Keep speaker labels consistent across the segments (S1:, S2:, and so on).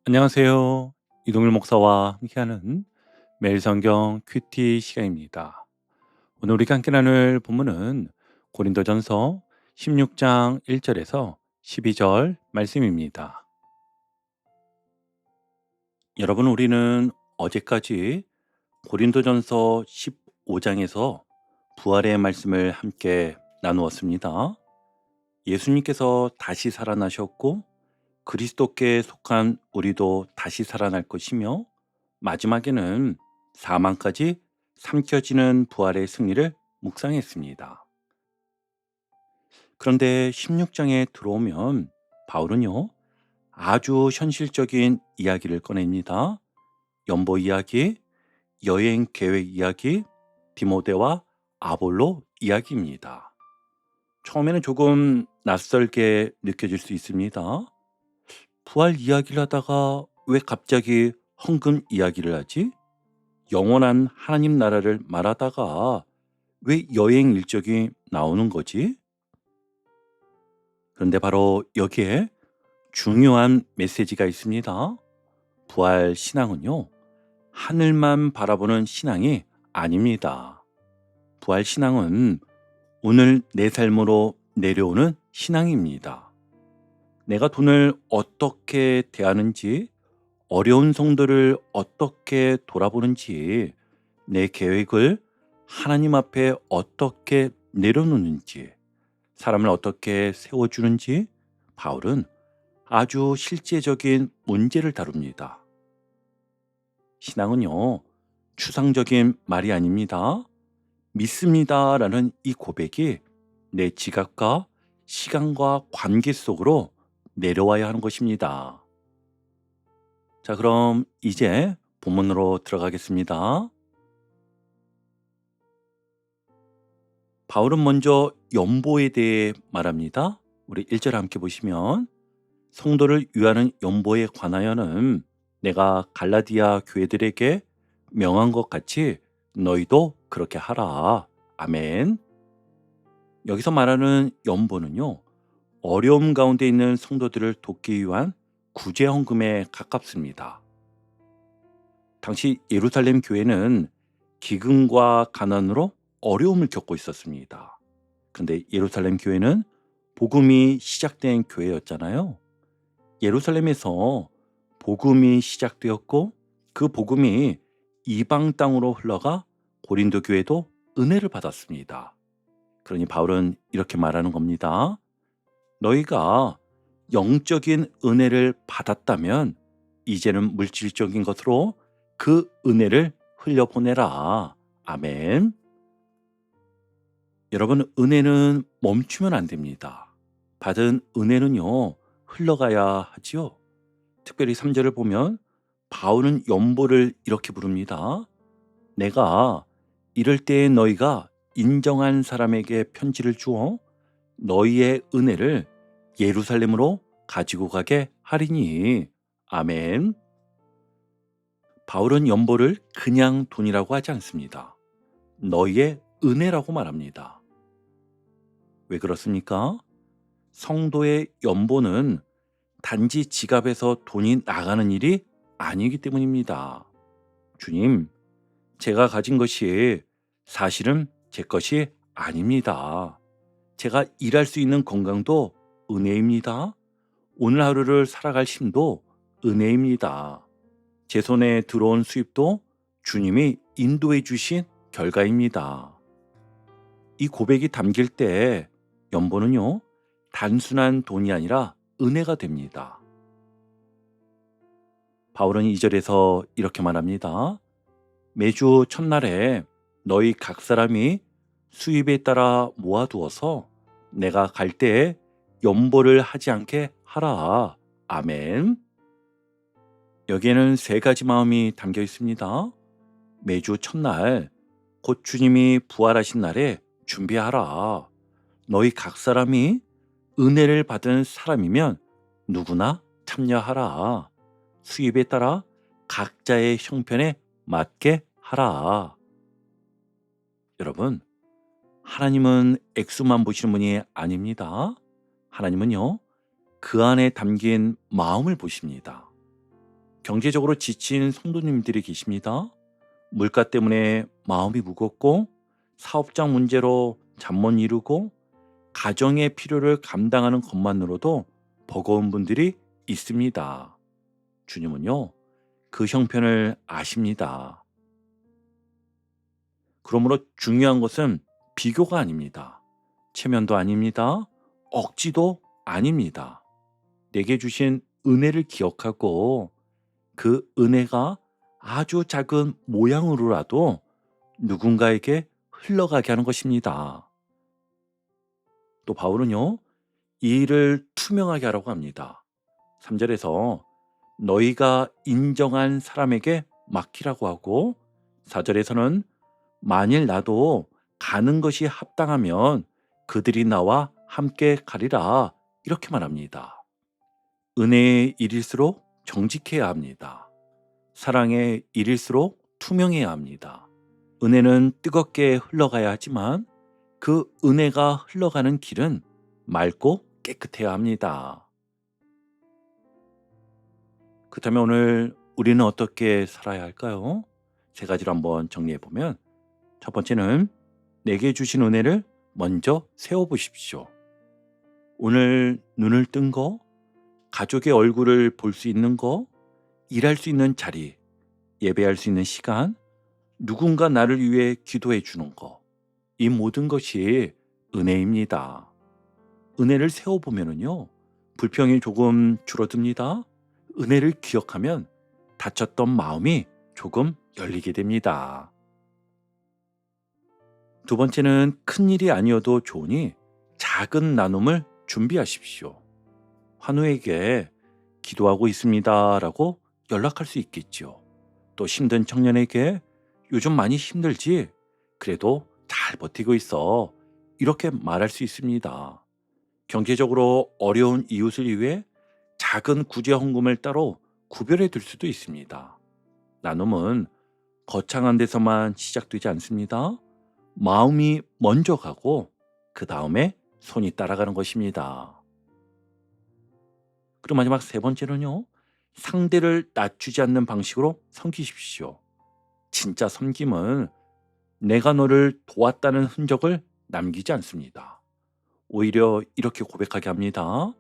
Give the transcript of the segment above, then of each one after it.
S1: 안녕하세요. 이동일 목사와 함께하는 매일 성경 큐티 시간입니다. 오늘 우리가 함께 나눌 본문은 고린도전서 16장 1절에서 12절 말씀입니다. 여러분, 우리는 어제까지 고린도전서 15장에서 부활의 말씀을 함께 나누었습니다. 예수님께서 다시 살아나셨고 그리스도께 속한 우리도 다시 살아날 것이며 마지막에는 사망까지 삼켜지는 부활의 승리를 묵상했습니다. 그런데 16장에 들어오면 바울은요, 아주 현실적인 이야기를 꺼냅니다. 연보 이야기, 여행 계획 이야기, 디모데와 아볼로 이야기입니다. 처음에는 조금 낯설게 느껴질 수 있습니다. 부활 이야기를 하다가 왜 갑자기 헌금 이야기를 하지? 영원한 하나님 나라를 말하다가 왜 여행 일정이 나오는 거지? 그런데 바로 여기에 중요한 메시지가 있습니다. 부활 신앙은요, 하늘만 바라보는 신앙이 아닙니다. 부활 신앙은 오늘 내 삶으로 내려오는 신앙입니다. 내가 돈을 어떻게 대하는지, 어려운 성도를 어떻게 돌아보는지, 내 계획을 하나님 앞에 어떻게 내려놓는지, 사람을 어떻게 세워주는지 바울은 아주 실제적인 문제를 다룹니다. 신앙은요, 추상적인 말이 아닙니다. 믿습니다라는 이 고백이 내 지각과 시간과 관계 속으로 내려와야 하는 것입니다. 자, 그럼 이제 본문으로 들어가겠습니다. 바울은 먼저 연보에 대해 말합니다. 우리 1절 함께 보시면 성도를 위하는 연보에 관하여는 내가 갈라디아 교회들에게 명한 것 같이 너희도 그렇게 하라. 아멘. 여기서 말하는 연보는요, 어려움 가운데 있는 성도들을 돕기 위한 구제 헌금에 가깝습니다. 당시 예루살렘 교회는 기근과 가난으로 어려움을 겪고 있었습니다. 그런데 예루살렘 교회는 복음이 시작된 교회였잖아요. 예루살렘에서 복음이 시작되었고 그 복음이 이방 땅으로 흘러가 고린도 교회도 은혜를 받았습니다. 그러니 바울은 이렇게 말하는 겁니다. 너희가 영적인 은혜를 받았다면 이제는 물질적인 것으로 그 은혜를 흘려보내라. 아멘. 여러분, 은혜는 멈추면 안 됩니다. 받은 은혜는요, 흘러가야 하지요. 특별히 3절을 보면 바울은 연보를 이렇게 부릅니다. 내가 이럴 때에 너희가 인정한 사람에게 편지를 주어 너희의 은혜를 예루살렘으로 가지고 가게 하리니. 아멘. 바울은 연보를 그냥 돈이라고 하지 않습니다. 너희의 은혜라고 말합니다. 왜 그렇습니까? 성도의 연보는 단지 지갑에서 돈이 나가는 일이 아니기 때문입니다. 주님, 제가 가진 것이 사실은 제 것이 아닙니다. 제가 일할 수 있는 건강도 은혜입니다. 오늘 하루를 살아갈 힘도 은혜입니다. 제 손에 들어온 수입도 주님이 인도해 주신 결과입니다. 이 고백이 담길 때 연보는요, 단순한 돈이 아니라 은혜가 됩니다. 바울은 2절에서 이렇게 말합니다. 매주 첫날에 너희 각 사람이 수입에 따라 모아두어서 내가 갈 때에 연보를 하지 않게 하라. 아멘. 여기에는 세 가지 마음이 담겨 있습니다. 매주 첫날, 곧 주님이 부활하신 날에 준비하라. 너희 각 사람이 은혜를 받은 사람이면 누구나 참여하라. 수입에 따라 각자의 형편에 맞게 하라. 여러분, 하나님은 액수만 보시는 분이 아닙니다. 하나님은요, 그 안에 담긴 마음을 보십니다. 경제적으로 지친 성도님들이 계십니다. 물가 때문에 마음이 무겁고 사업장 문제로 잠 못 이루고 가정의 필요를 감당하는 것만으로도 버거운 분들이 있습니다. 주님은요, 그 형편을 아십니다. 그러므로 중요한 것은 비교가 아닙니다. 체면도 아닙니다. 억지도 아닙니다. 내게 주신 은혜를 기억하고 그 은혜가 아주 작은 모양으로라도 누군가에게 흘러가게 하는 것입니다. 또 바울은요, 이 일을 투명하게 하라고 합니다. 3절에서 너희가 인정한 사람에게 맡기라고 하고 4절에서는 만일 나도 가는 것이 합당하면 그들이 나와 함께 가리라 이렇게 말합니다. 은혜의 일일수록 정직해야 합니다. 사랑의 일일수록 투명해야 합니다. 은혜는 뜨겁게 흘러가야 하지만 그 은혜가 흘러가는 길은 맑고 깨끗해야 합니다. 그렇다면 오늘 우리는 어떻게 살아야 할까요? 세 가지로 한번 정리해 보면 첫 번째는 내게 주신 은혜를 먼저 세워보십시오. 오늘 눈을 뜬 거, 가족의 얼굴을 볼 수 있는 거, 일할 수 있는 자리, 예배할 수 있는 시간, 누군가 나를 위해 기도해 주는 거, 이 모든 것이 은혜입니다. 은혜를 세워보면요, 불평이 조금 줄어듭니다. 은혜를 기억하면 다쳤던 마음이 조금 열리게 됩니다. 두 번째는 큰 일이 아니어도 좋으니 작은 나눔을 준비하십시오. 환우에게 기도하고 있습니다 라고 연락할 수 있겠죠. 또 힘든 청년에게 요즘 많이 힘들지? 그래도 잘 버티고 있어. 이렇게 말할 수 있습니다. 경제적으로 어려운 이웃을 위해 작은 구제 헌금을 따로 구별해 둘 수도 있습니다. 나눔은 거창한 데서만 시작되지 않습니다. 마음이 먼저 가고 그 다음에 손이 따라가는 것입니다. 그리고 마지막 세 번째는요, 상대를 낮추지 않는 방식으로 섬기십시오. 진짜 섬김은 내가 너를 도왔다는 흔적을 남기지 않습니다. 오히려 이렇게 고백하게 합니다.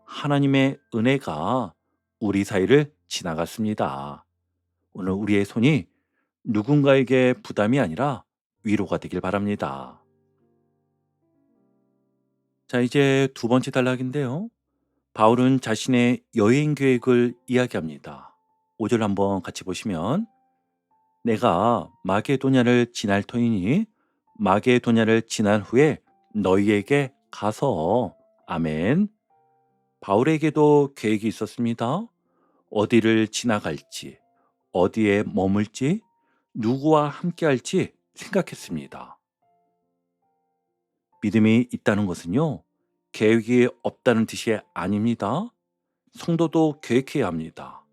S1: 하나님의 은혜가 우리 사이를 지나갔습니다. 오늘 우리의 손이 누군가에게 부담이 아니라 위로가 되길 바랍니다. 자, 이제 두 번째 단락인데요. 바울은 자신의 여행 계획을 이야기합니다. 5절 한번 같이 보시면 내가 마게도냐를 지날 터이니 마게도냐를 지난 후에 너희에게 가서 아멘. 바울에게도 계획이 있었습니다. 어디를 지나갈지, 어디에 머물지, 누구와 함께 할지 생각했습니다. 믿음이 있다는 것은요, 계획이 없다는 뜻이 아닙니다. 성도도 계획해야 합니다.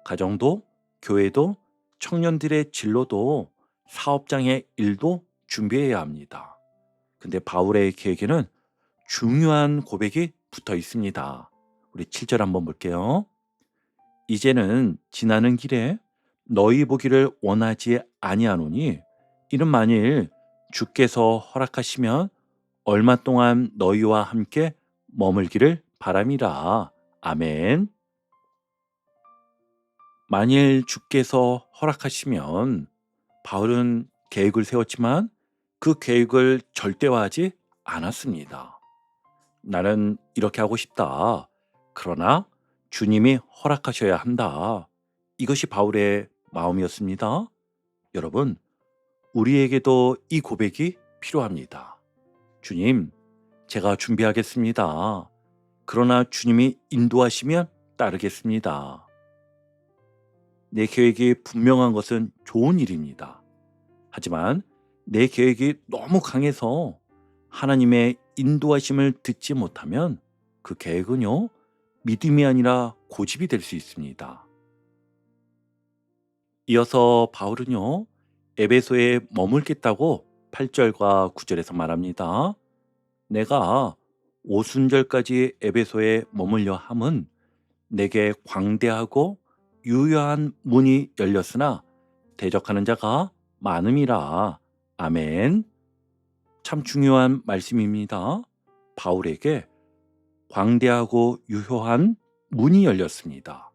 S1: 가정도, 교회도, 청년들의 진로도, 사업장의 일도 준비해야 합니다. 근데 바울의 계획에는 중요한 고백이 붙어 있습니다. 우리 7절 한번 볼게요. 이제는 지나는 길에 너희 보기를 원하지 아니하노니 이는 만일 주께서 허락하시면 얼마 동안 너희와 함께 머물기를 바람이라. 아멘. 만일 주께서 허락하시면 바울은 계획을 세웠지만 그 계획을 절대화하지 않았습니다. 나는 이렇게 하고 싶다. 그러나 주님이 허락하셔야 한다. 이것이 바울의 마음이었습니다. 여러분, 우리에게도 이 고백이 필요합니다. 주님, 제가 준비하겠습니다. 그러나 주님이 인도하시면 따르겠습니다. 내 계획이 분명한 것은 좋은 일입니다. 하지만 내 계획이 너무 강해서 하나님의 인도하심을 듣지 못하면 그 계획은요, 믿음이 아니라 고집이 될 수 있습니다. 이어서 바울은요, 에베소에 머물겠다고 8절과 9절에서 말합니다. 내가 오순절까지 에베소에 머물려 함은 내게 광대하고 유효한 문이 열렸으나 대적하는 자가 많음이라. 아멘. 참 중요한 말씀입니다. 바울에게 광대하고 유효한 문이 열렸습니다.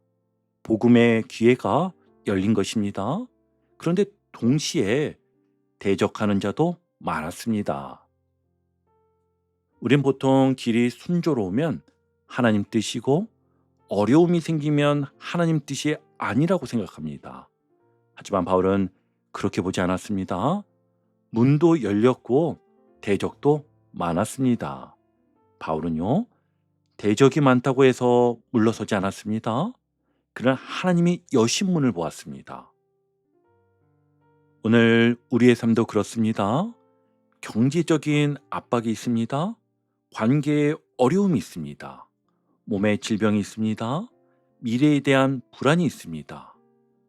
S1: 복음의 기회가 열린 것입니다. 그런데 동시에 대적하는 자도 많았습니다. 우린 보통 길이 순조로우면 하나님 뜻이고 어려움이 생기면 하나님 뜻이 아니라고 생각합니다. 하지만 바울은 그렇게 보지 않았습니다. 문도 열렸고 대적도 많았습니다. 바울은요, 대적이 많다고 해서 물러서지 않았습니다. 그는 하나님이 여신 문을 보았습니다. 오늘 우리의 삶도 그렇습니다. 경제적인 압박이 있습니다. 관계에 어려움이 있습니다. 몸에 질병이 있습니다. 미래에 대한 불안이 있습니다.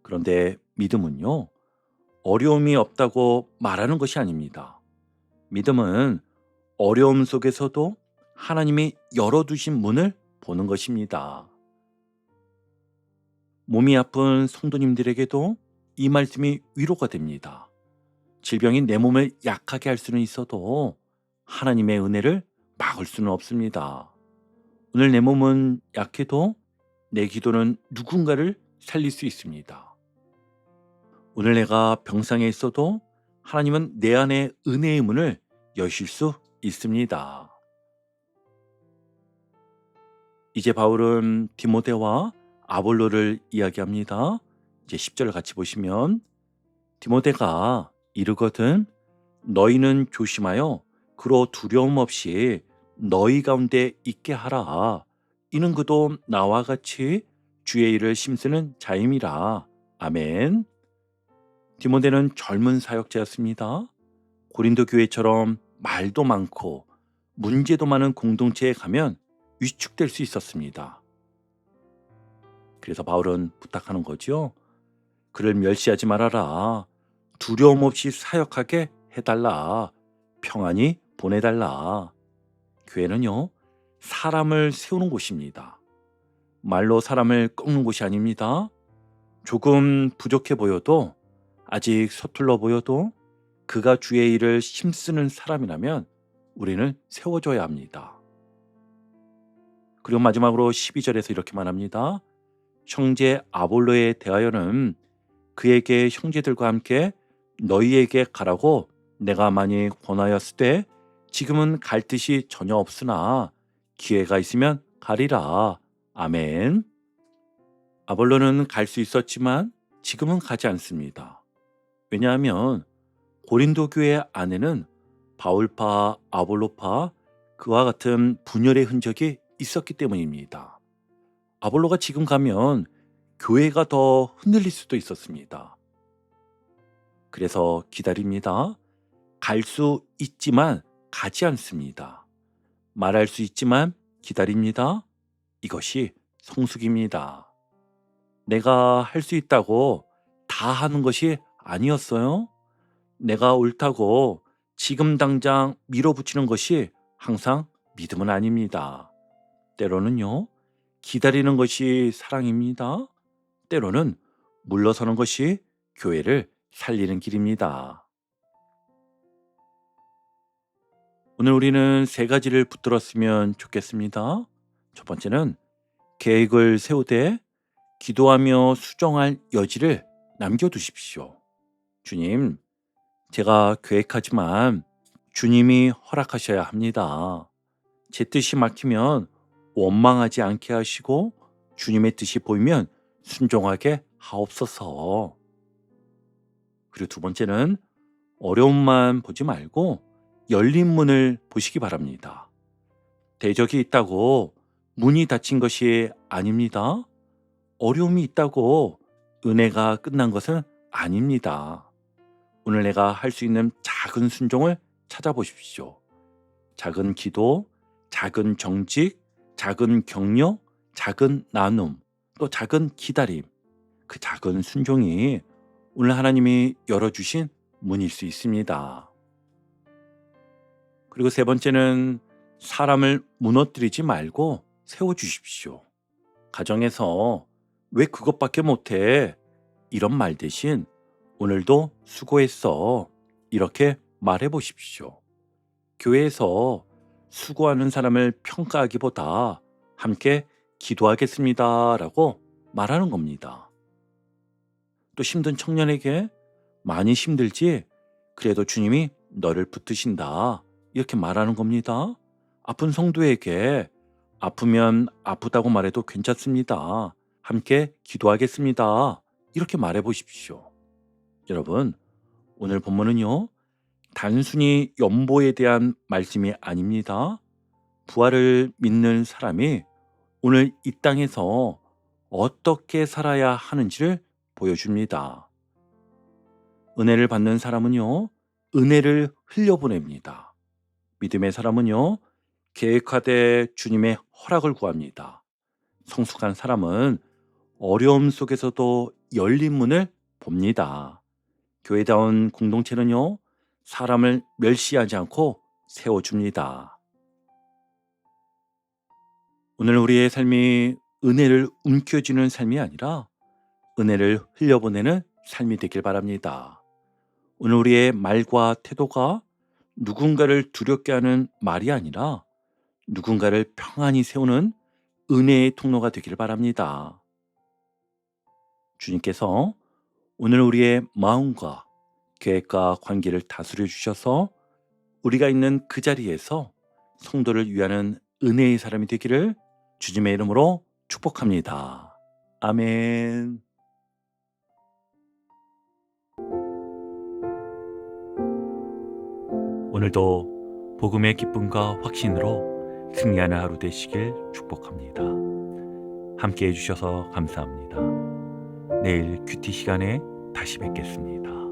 S1: 그런데 믿음은요, 어려움이 없다고 말하는 것이 아닙니다. 믿음은 어려움 속에서도 하나님이 열어두신 문을 보는 것입니다. 몸이 아픈 성도님들에게도 이 말씀이 위로가 됩니다. 질병이 내 몸을 약하게 할 수는 있어도 하나님의 은혜를 막을 수는 없습니다. 오늘 내 몸은 약해도 내 기도는 누군가를 살릴 수 있습니다. 오늘 내가 병상에 있어도 하나님은 내 안에 은혜의 문을 여실 수 있습니다. 이제 바울은 디모데와 아볼로를 이야기합니다. 이제 10절을 같이 보시면 디모데가 이르거든 너희는 조심하여 그로 두려움 없이 너희 가운데 있게 하라. 이는 그도 나와 같이 주의 일을 힘쓰는 자임이라. 아멘. 디모데는 젊은 사역자였습니다. 고린도 교회처럼 말도 많고 문제도 많은 공동체에 가면 위축될 수 있었습니다. 그래서 바울은 부탁하는 거죠. 그를 멸시하지 말아라. 두려움 없이 사역하게 해달라. 평안히 보내달라. 교회는요, 사람을 세우는 곳입니다. 말로 사람을 꺾는 곳이 아닙니다. 조금 부족해 보여도, 아직 서툴러 보여도 그가 주의 일을 힘쓰는 사람이라면 우리는 세워줘야 합니다. 그리고 마지막으로 12절에서 이렇게 말합니다. 형제 아볼로에 대하여는 그에게 형제들과 함께 너희에게 가라고 내가 많이 권하였으되 지금은 갈 뜻이 전혀 없으나 기회가 있으면 가리라. 아멘. 아볼로는 갈 수 있었지만 지금은 가지 않습니다. 왜냐하면 고린도 교회 안에는 바울파, 아볼로파, 그와 같은 분열의 흔적이 있었기 때문입니다. 아볼로가 지금 가면 교회가 더 흔들릴 수도 있었습니다. 그래서 기다립니다. 갈 수 있지만 가지 않습니다. 말할 수 있지만 기다립니다. 이것이 성숙입니다. 내가 할 수 있다고 다 하는 것이 아니었어요. 내가 옳다고 지금 당장 밀어붙이는 것이 항상 믿음은 아닙니다. 때로는요, 기다리는 것이 사랑입니다. 때로는 물러서는 것이 교회를 살리는 길입니다. 오늘 우리는 세 가지를 붙들었으면 좋겠습니다. 첫 번째는 계획을 세우되 기도하며 수정할 여지를 남겨두십시오. 주님, 제가 계획하지만 주님이 허락하셔야 합니다. 제 뜻이 막히면 원망하지 않게 하시고 주님의 뜻이 보이면 순종하게 하옵소서. 그리고 두 번째는 어려움만 보지 말고 열린 문을 보시기 바랍니다. 대적이 있다고 문이 닫힌 것이 아닙니다. 어려움이 있다고 은혜가 끝난 것은 아닙니다. 오늘 내가 할 수 있는 작은 순종을 찾아보십시오. 작은 기도, 작은 정직, 작은 격려, 작은 나눔, 또 작은 기다림. 그 작은 순종이 오늘 하나님이 열어주신 문일 수 있습니다. 그리고 세 번째는 사람을 무너뜨리지 말고 세워주십시오. 가정에서 왜 그것밖에 못해? 이런 말 대신 오늘도 수고했어. 이렇게 말해 보십시오. 교회에서 수고하는 사람을 평가하기보다 함께 기도하겠습니다라고 말하는 겁니다. 또 힘든 청년에게 많이 힘들지? 그래도 주님이 너를 붙드신다. 이렇게 말하는 겁니다. 아픈 성도에게 아프면 아프다고 말해도 괜찮습니다. 함께 기도하겠습니다. 이렇게 말해 보십시오. 여러분, 오늘 본문은요, 단순히 연보에 대한 말씀이 아닙니다. 부활을 믿는 사람이 오늘 이 땅에서 어떻게 살아야 하는지를 보여줍니다. 은혜를 받는 사람은요, 은혜를 흘려보냅니다. 믿음의 사람은요, 계획하되 주님의 허락을 구합니다. 성숙한 사람은 어려움 속에서도 열린 문을 봅니다. 교회다운 공동체는요, 사람을 멸시하지 않고 세워줍니다. 오늘 우리의 삶이 은혜를 움켜쥐는 삶이 아니라 은혜를 흘려보내는 삶이 되길 바랍니다. 오늘 우리의 말과 태도가 누군가를 두렵게 하는 말이 아니라 누군가를 평안히 세우는 은혜의 통로가 되길 바랍니다. 주님께서 오늘 우리의 마음과 계획과 관계를 다스려 주셔서 우리가 있는 그 자리에서 성도를 위하는 은혜의 사람이 되기를 주님의 이름으로 축복합니다. 아멘. 오늘도 복음의 기쁨과 확신으로 승리하는 하루 되시길 축복합니다. 함께 해주셔서 감사합니다. 내일 큐티 시간에 다시 뵙겠습니다.